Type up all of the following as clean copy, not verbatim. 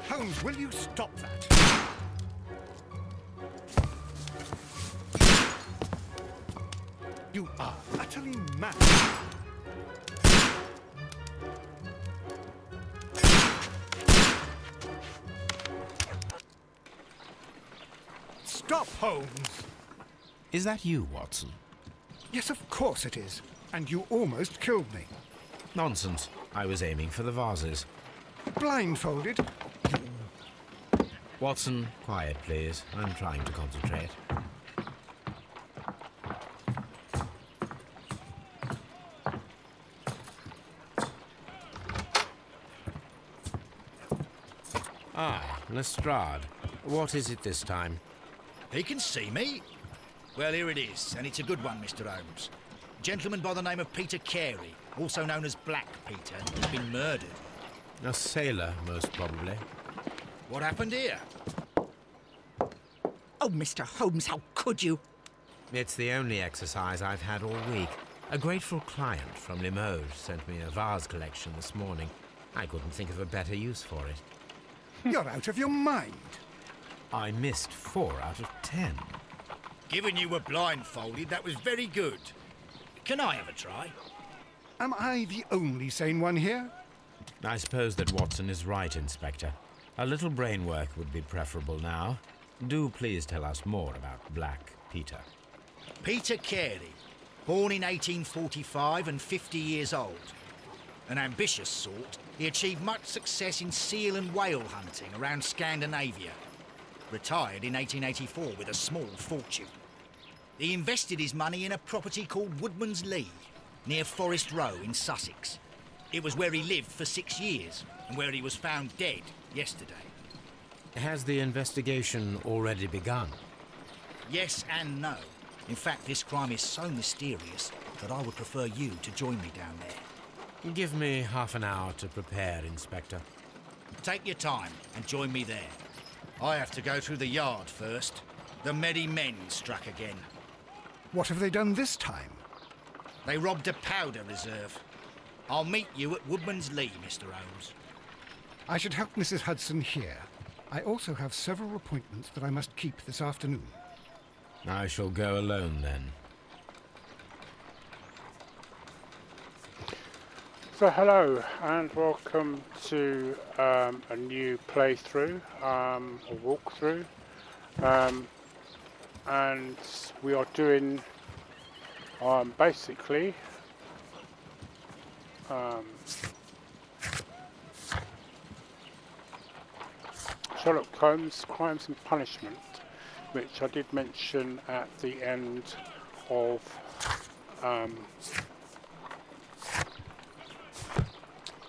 Holmes, will you stop that? You are utterly mad. Stop, Holmes! Is that you, Watson? Yes, of course it is. And you almost killed me. Nonsense. I was aiming for the vases. Blindfolded? Watson, quiet, please. I'm trying to concentrate. Ah, Lestrade. What is it this time? He can see me. Well, here it is, and it's a good one, Mr. Holmes. A gentleman by the name of Peter Carey, also known as Black Peter, has been murdered. A sailor, most probably. What happened here? Oh, Mr. Holmes, how could you? It's the only exercise I've had all week. A grateful client from Limoges sent me a vase collection this morning. I couldn't think of a better use for it. You're out of your mind. I missed 4 out of 10. Given you were blindfolded, that was very good. Can I have a try? Am I the only sane one here? I suppose that Watson is right, Inspector. A little brain work would be preferable now. Do please tell us more about Black Peter. Peter Carey, born in 1845 and 50 years old. An ambitious sort, he achieved much success in seal and whale hunting around Scandinavia. Retired in 1884 with a small fortune. He invested his money in a property called Woodman's Lee, near Forest Row in Sussex. It was where he lived for 6 years, and where he was found dead yesterday. Has the investigation already begun? Yes and no. In fact, this crime is so mysterious that I would prefer you to join me down there. Give me half an hour to prepare, Inspector. Take your time and join me there. I have to go through the yard first. The Merry Men struck again. What have they done this time? They robbed a powder reserve. I'll meet you at Woodman's Lee, Mr. Holmes. I should help Mrs. Hudson here. I also have several appointments that I must keep this afternoon. I shall go alone, then. So hello and welcome to a new playthrough, a walkthrough, and we are doing basically Sherlock Holmes Crimes and Punishment, which I did mention at the end of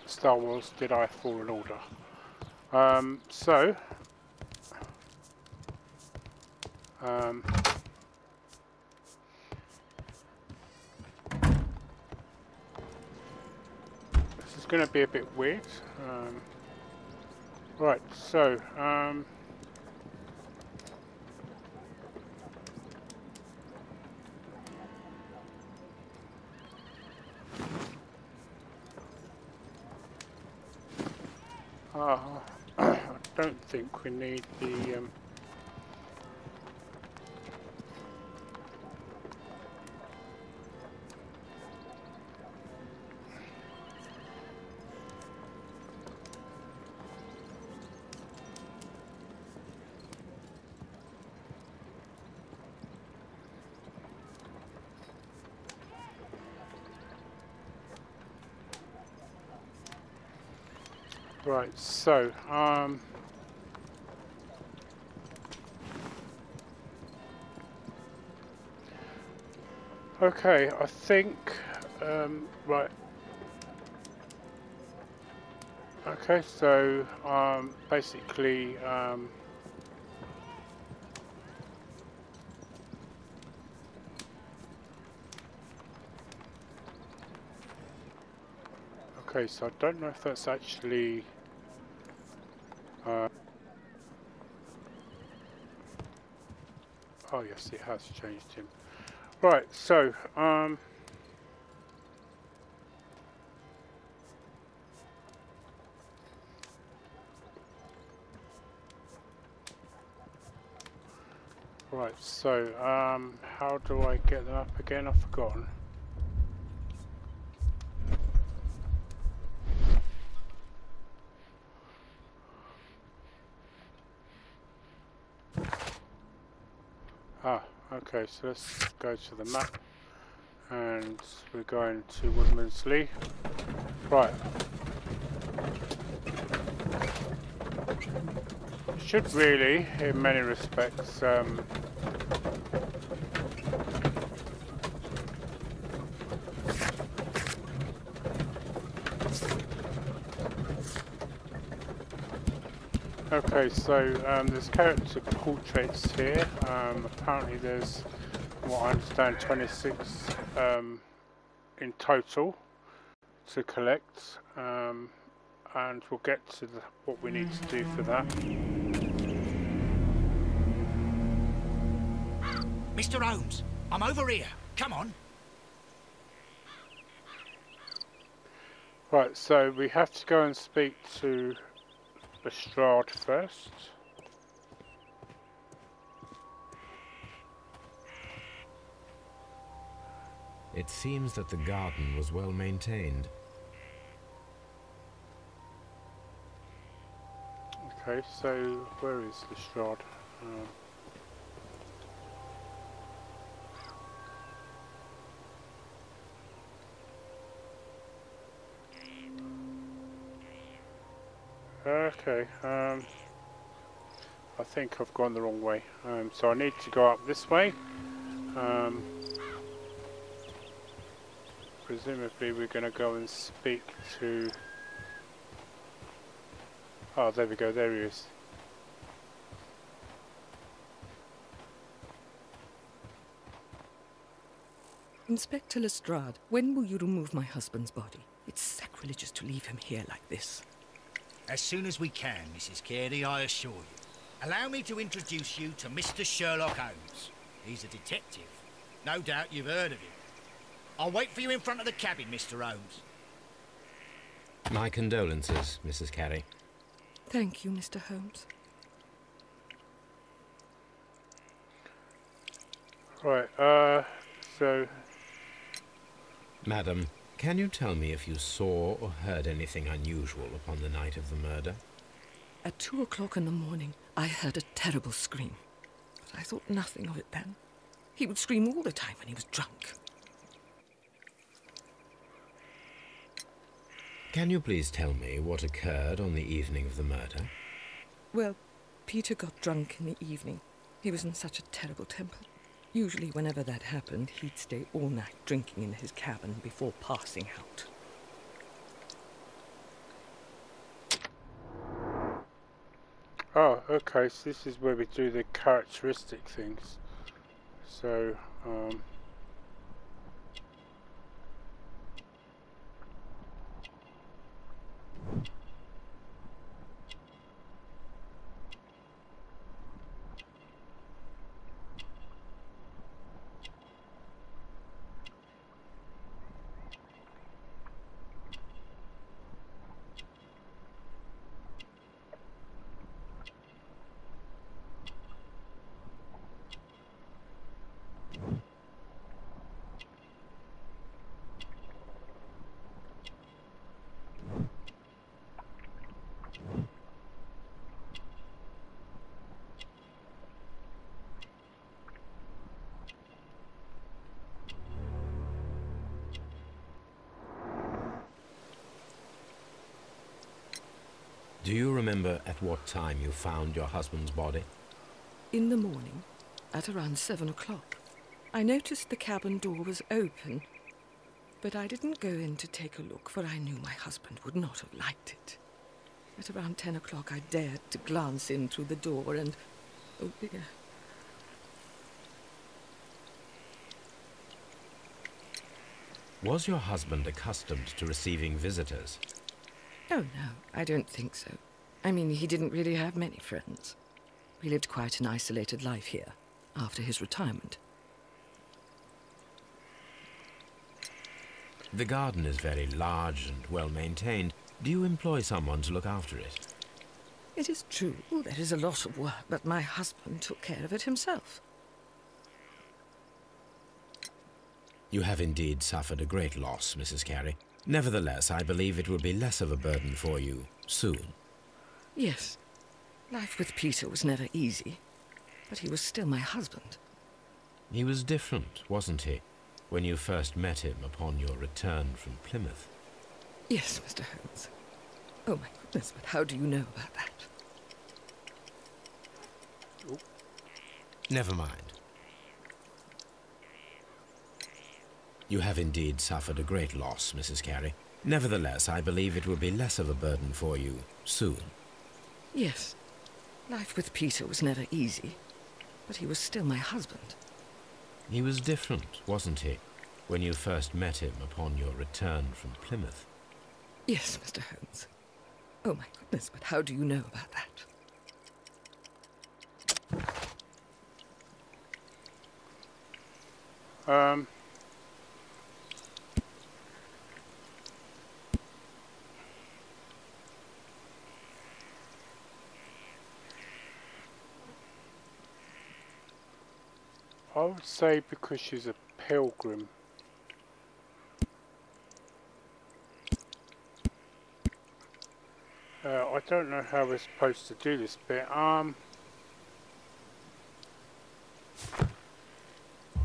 Star Wars Jedi Fallen Order. This is going to be a bit weird. Right, so I don't think we need the right, so okay, I think right. Okay, so basically Okay, so I don't know if that's actually... oh yes, it has changed him. Right, so, right, so, how do I get them up again? I've forgotten. Ah, okay, so let's go to the map. And we're going to Woodman's Lee. Right. Should really, in many respects, okay, so there's character portraits here. Apparently there's, from what I understand, 26 in total to collect, and we'll get to what we need to do for that. Mr. Holmes, I'm over here. Come on. Right, so we have to go and speak to Lestrade first. It seems that the garden was well maintained. Okay, so where is Lestrade? Okay, I think I've gone the wrong way. So I need to go up this way. Presumably we're going to go and speak to... Oh, there we go, there he is. Inspector Lestrade, when will you remove my husband's body? It's sacrilegious to leave him here like this. As soon as we can, Mrs. Carey, I assure you. Allow me to introduce you to Mr. Sherlock Holmes. He's a detective. No doubt you've heard of him. I'll wait for you in front of the cabin, Mr. Holmes. My condolences, Mrs. Carey. Thank you, Mr. Holmes. Right, so... Madam, can you tell me if you saw or heard anything unusual upon the night of the murder? At 2 o'clock in the morning, I heard a terrible scream. But I thought nothing of it then. He would scream all the time when he was drunk. Can you please tell me what occurred on the evening of the murder? Well, Peter got drunk in the evening. He was in such a terrible temper. Usually whenever that happened, he'd stay all night drinking in his cabin before passing out. Oh, okay, so this is where we do the characteristic things. So, Do you remember at what time you found your husband's body? In the morning, at around 7 o'clock, I noticed the cabin door was open, but I didn't go in to take a look, for I knew my husband would not have liked it. At around 10 o'clock, I dared to glance in through the door and... oh dear. Was your husband accustomed to receiving visitors? Oh, no, I don't think so. I mean, he didn't really have many friends. He lived quite an isolated life here, after his retirement. The garden is very large and well maintained. Do you employ someone to look after it? It is true, there is a lot of work, but my husband took care of it himself. You have indeed suffered a great loss, Mrs. Carey. Nevertheless, I believe it will be less of a burden for you soon. Yes. Life with Peter was never easy, but he was still my husband. He was different, wasn't he, when you first met him upon your return from Plymouth? Yes, Mr. Holmes. Oh, my goodness, but how do you know about that? Never mind. You have indeed suffered a great loss, Mrs. Carey. Nevertheless, I believe it will be less of a burden for you soon. Yes. Life with Peter was never easy, but he was still my husband. He was different, wasn't he, when you first met him upon your return from Plymouth? Yes, Mr. Holmes. Oh, my goodness, but how do you know about that? I would say because she's a pilgrim. I don't know how we're supposed to do this bit.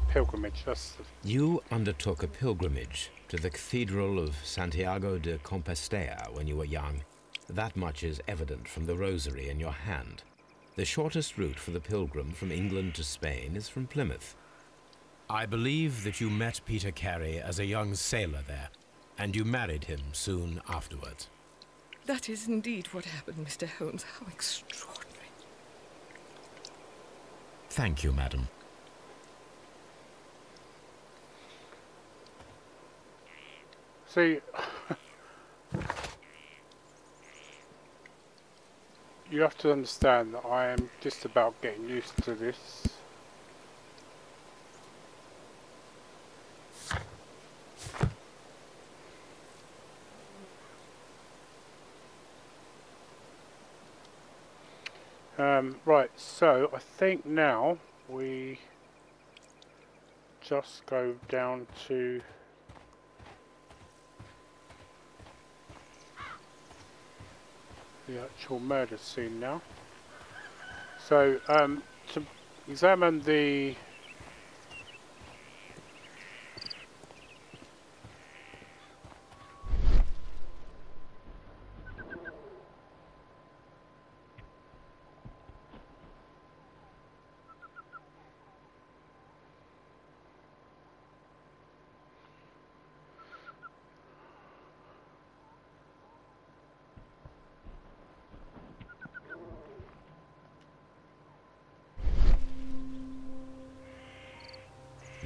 Pilgrimage, that's the... You undertook a pilgrimage to the Cathedral of Santiago de Compostela when you were young. That much is evident from the rosary in your hand. The shortest route for the pilgrim from England to Spain is from Plymouth. I believe that you met Peter Carey as a young sailor there, and you married him soon afterwards. That is indeed what happened, Mr. Holmes. How extraordinary. Thank you, madam. See, you have to understand that I am just about getting used to this. Right, so I think now we just go down to the actual murder scene now. So, to examine the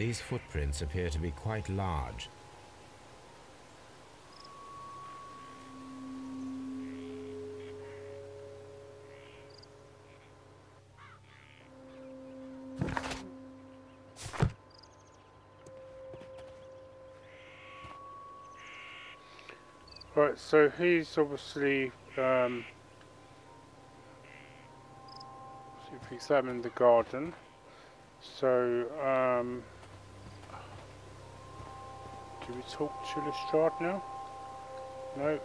These footprints appear to be quite large. right, so he's obviously if we examine the garden. So do we talk to Lestrade now? No.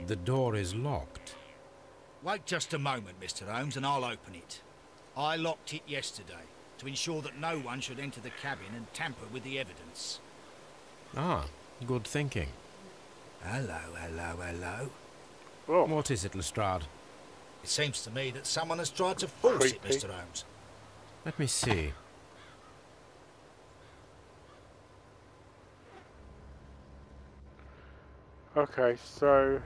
The door is locked. Wait just a moment, Mr. Holmes, and I'll open it. I locked it yesterday to ensure that no one should enter the cabin and tamper with the evidence. Ah, good thinking. Hello, hello, hello. Oh, What is it, Lestrade? It seems to me that someone has tried to force it, Creepy. Mr. Holmes. Let me see. okay, so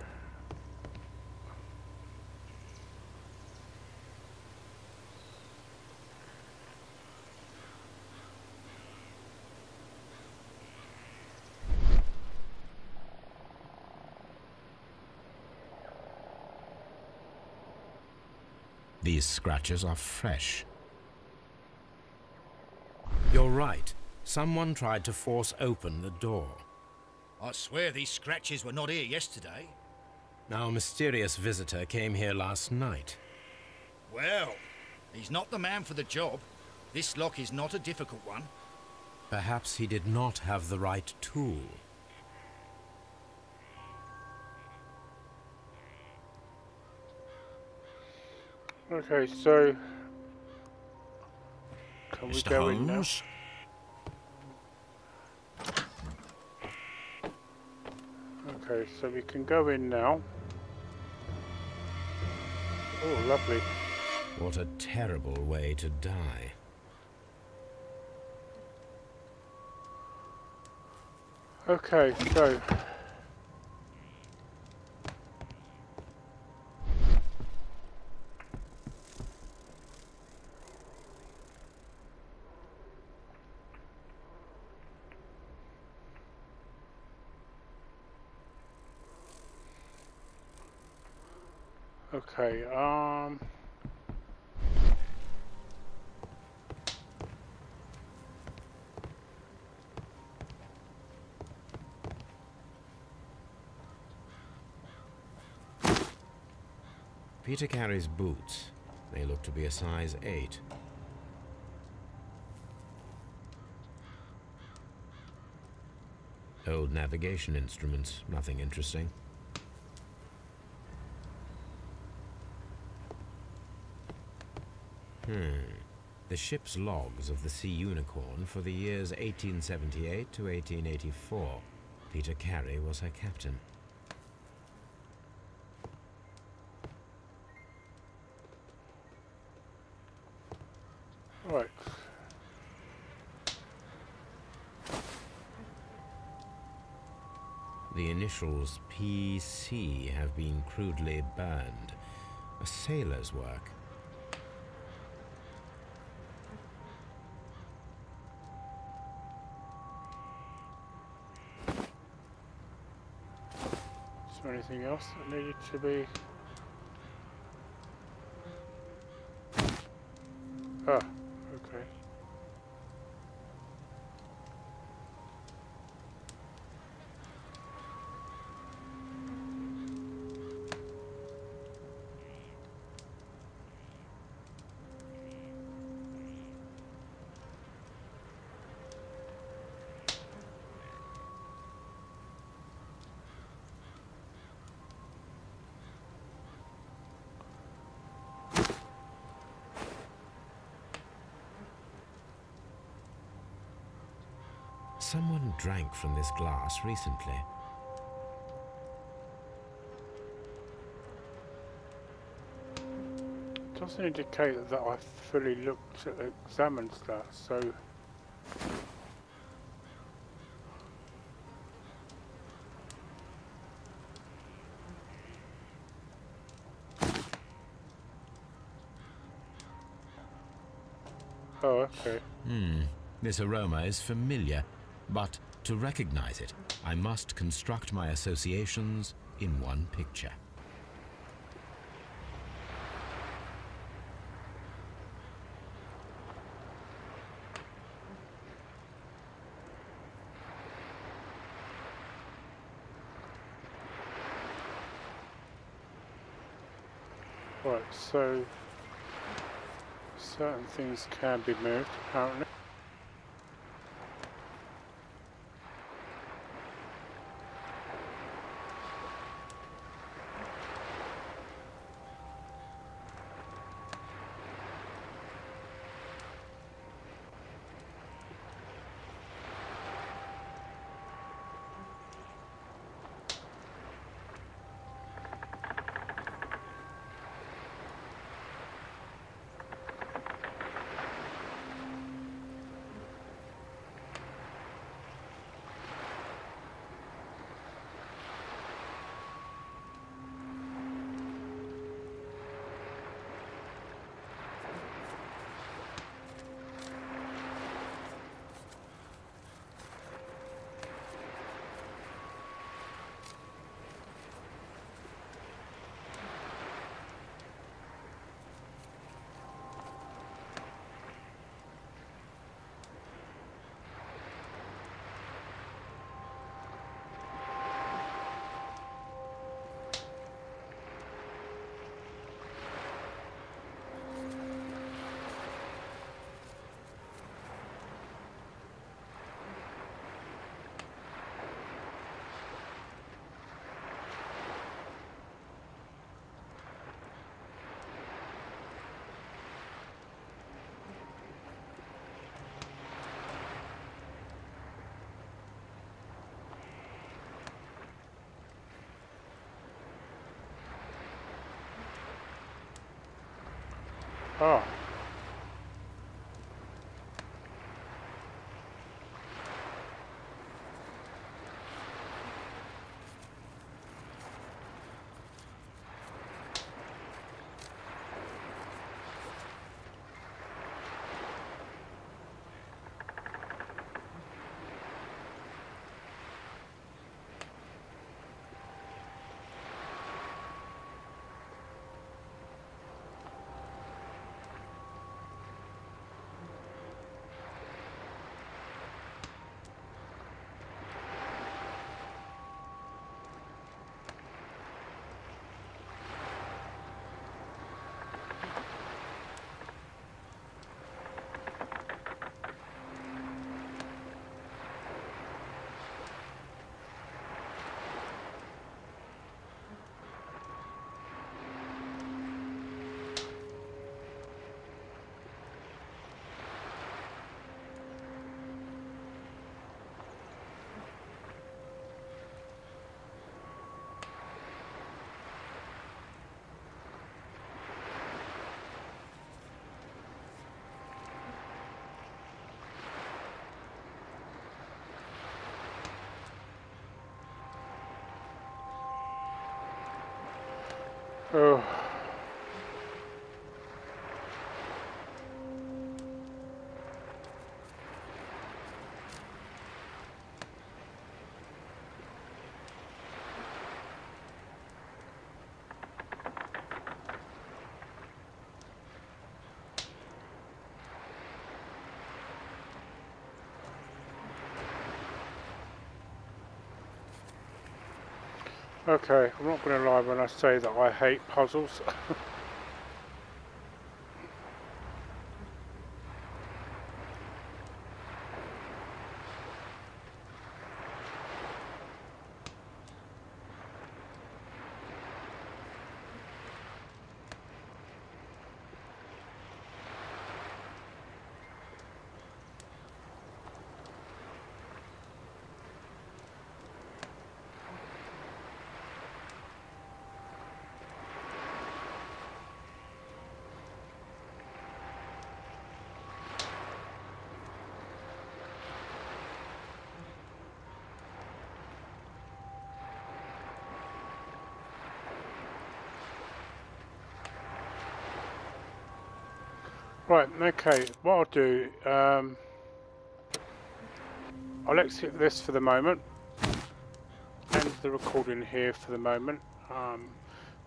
These scratches are fresh. You're right. Someone tried to force open the door. I swear these scratches were not here yesterday. Our mysterious visitor came here last night. Well, he's not the man for the job. This lock is not a difficult one. Perhaps he did not have the right tool. Okay, so can we Mr. go in now? Holmes? Okay, so we can go in now. Oh, lovely. What a terrible way to die. Okay, so okay, Peter Carey's boots. They look to be a size 8. Old navigation instruments, nothing interesting. The ship's logs of the Sea Unicorn for the years 1878 to 1884. Peter Carey was her captain. right. The initials PC have been crudely burned. A sailor's work. Is there anything else that needed to be? Ah, okay. Someone drank from this glass recently. It doesn't indicate that I fully looked at, examined that, so oh, okay. This aroma is familiar, but to recognize it, I must construct my associations in one picture. Right, so certain things can be moved, apparently. Oh. Oh. Okay, I'm not going to lie when I say that I hate puzzles. Right, okay, what I'll do, I'll exit this for the moment, end the recording here for the moment. I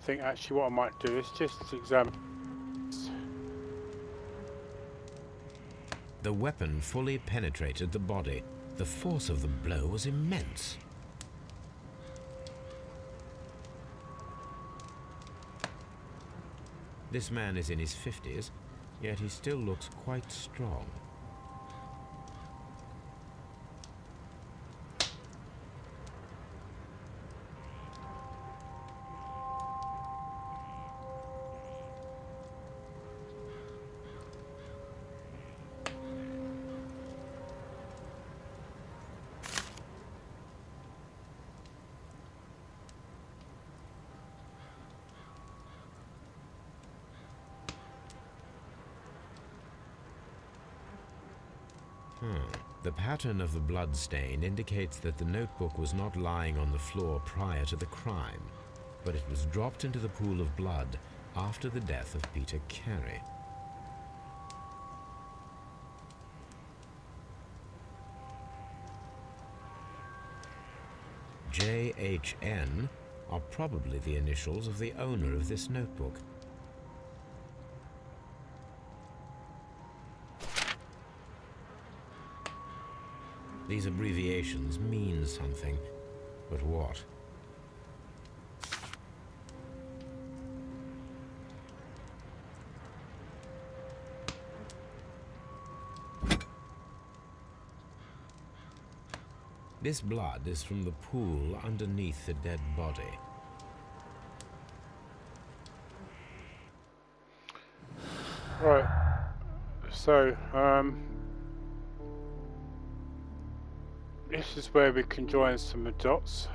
think actually what I might do is just examine. The weapon fully penetrated the body. The force of the blow was immense. This man is in his 50s, yet he still looks quite strong. The pattern of the blood stain indicates that the notebook was not lying on the floor prior to the crime, but it was dropped into the pool of blood after the death of Peter Carey. JHN are probably the initials of the owner of this notebook. These abbreviations mean something, but what? This blood is from the pool underneath the dead body. Right, so, this is where we can join some of the dots.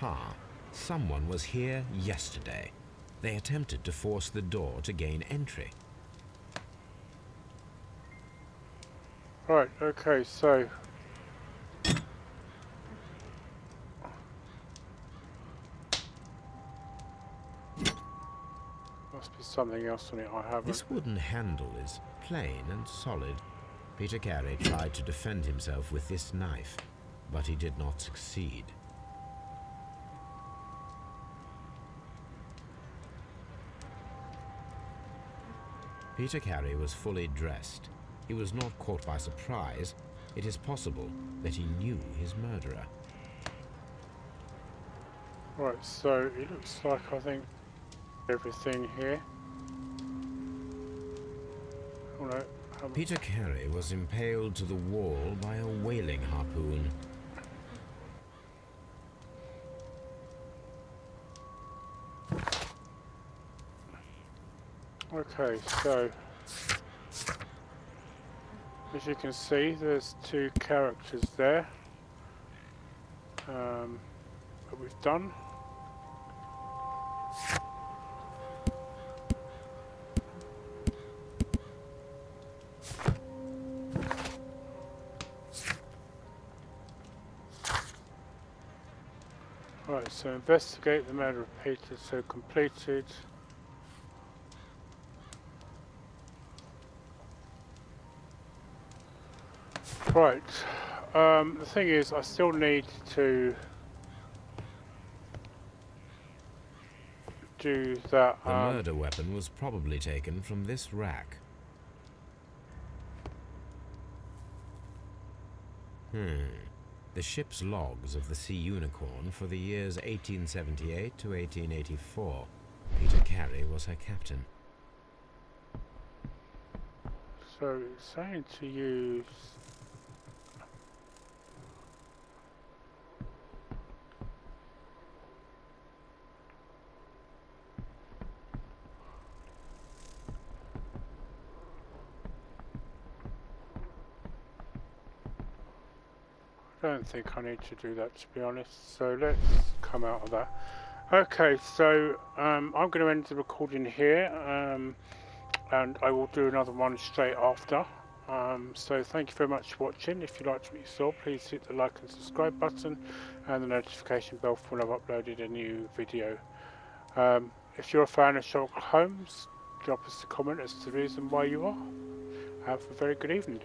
Aha! Someone was here yesterday. They attempted to force the door to gain entry. Right, okay, so must be something else on it I haven't. This wooden handle is plain and solid. Peter Carey tried to defend himself with this knife, but he did not succeed. Peter Carey was fully dressed. He was not caught by surprise. It is possible that he knew his murderer. Right, so it looks like I think everything here. Oh no. Peter Carey was impaled to the wall by a whaling harpoon. Okay, so as you can see, there's two characters there that we've done. Right, so investigate the murder of Peter, so completed. Right, the thing is, I still need to do that. The murder weapon was probably taken from this rack. The ship's logs of the Sea Unicorn for the years 1878 to 1884. Peter Carey was her captain. So it's saying to use I don't think I need to do that, to be honest, so let's come out of that. Okay, so I'm going to end the recording here, and I will do another one straight after. So thank you very much for watching. If you liked what you saw, please hit the like and subscribe button and the notification bell for when I've uploaded a new video. If you're a fan of Sherlock Holmes, drop us a comment as to the reason why you are. Have a very good evening.